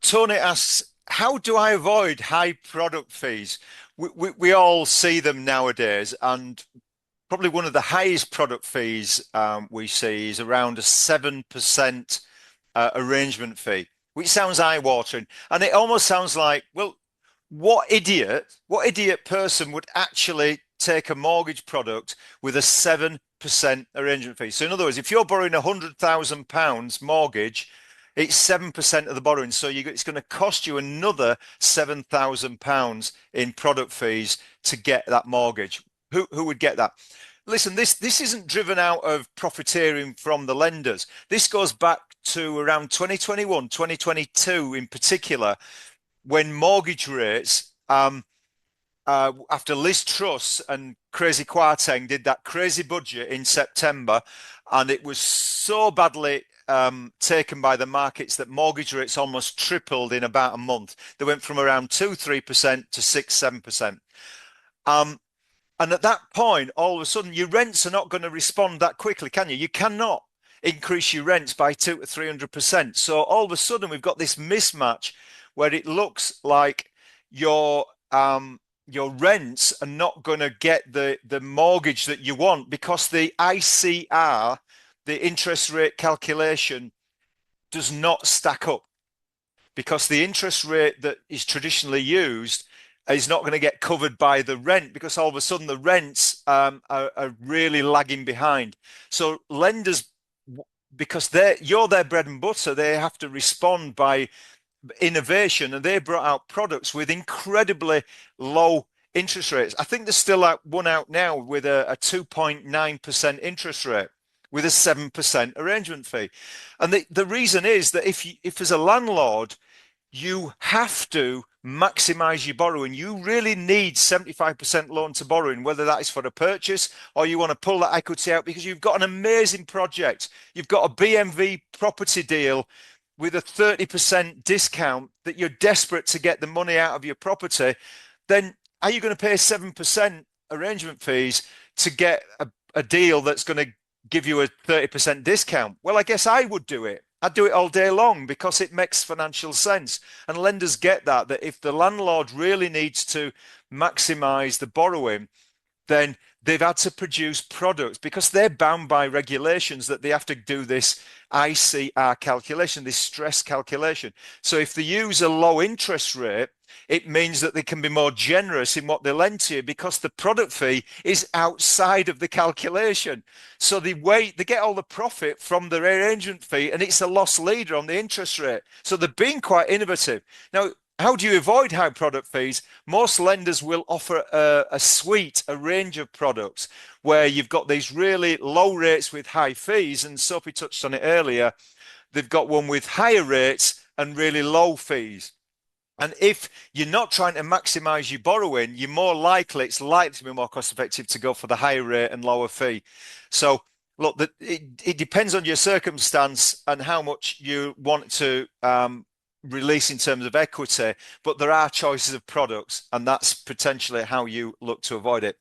Tony asks, how do I avoid high product fees? We all see them nowadays, and probably one of the highest product fees we see is around a 7% arrangement fee, which sounds eye-watering. And it almost sounds like, well, what idiot person would actually take a mortgage product with a 7% arrangement fee? So in other words, if you're borrowing £100,000 mortgage, it's 7% of the borrowing. So it's going to cost you another £7,000 in product fees to get that mortgage. Who would get that? Listen, this isn't driven out of profiteering from the lenders. This goes back to around 2021, 2022 in particular, when mortgage rates, after Liz Truss and Crazy Kwarteng did that crazy budget in September, and it was so badly taken by the markets that mortgage rates almost tripled in about a month. They went from around 2-3% to 6-7%. And at that point, all of a sudden, your rents are not going to respond that quickly, can you? You cannot increase your rents by 200-300%. So all of a sudden, we've got this mismatch where it looks like your rents are not going to get the mortgage that you want because the ICR, the interest rate calculation, does not stack up, because the interest rate that is traditionally used is not going to get covered by the rent, because all of a sudden the rents are really lagging behind. So lenders, because you're their bread and butter, they have to respond by innovation, and they brought out products with incredibly low interest rates. I think there's still one out now with a 2.9% interest rate with a 7% arrangement fee. And the reason is that if as a landlord, you have to maximize your borrowing. You really need 75% loan to borrowing, whether that is for a purchase or you want to pull that equity out because you've got an amazing project. You've got a BMV property deal with a 30% discount that you're desperate to get the money out of your property. Then are you going to pay 7% arrangement fees to get a deal that's going to give you a 30% discount? Well, I guess I would do it. I'd do it all day long because it makes financial sense. And lenders get that if the landlord really needs to maximize the borrowing, then they've had to produce products, because they're bound by regulations that they have to do this ICR calculation, this stress calculation. So if they use a low interest rate, it means that they can be more generous in what they lend to you because the product fee is outside of the calculation. So they get all the profit from the arrangement fee, and it's a loss leader on the interest rate. So they're being quite innovative. Now, how do you avoid high product fees? Most lenders will offer a range of products where you've got these really low rates with high fees, and Sophie touched on it earlier. They've got one with higher rates and really low fees. And if you're not trying to maximize your borrowing, it's likely to be more cost effective to go for the higher rate and lower fee. So look, it depends on your circumstance and how much you want to release in terms of equity, but there are choices of products, and that's potentially how you look to avoid it.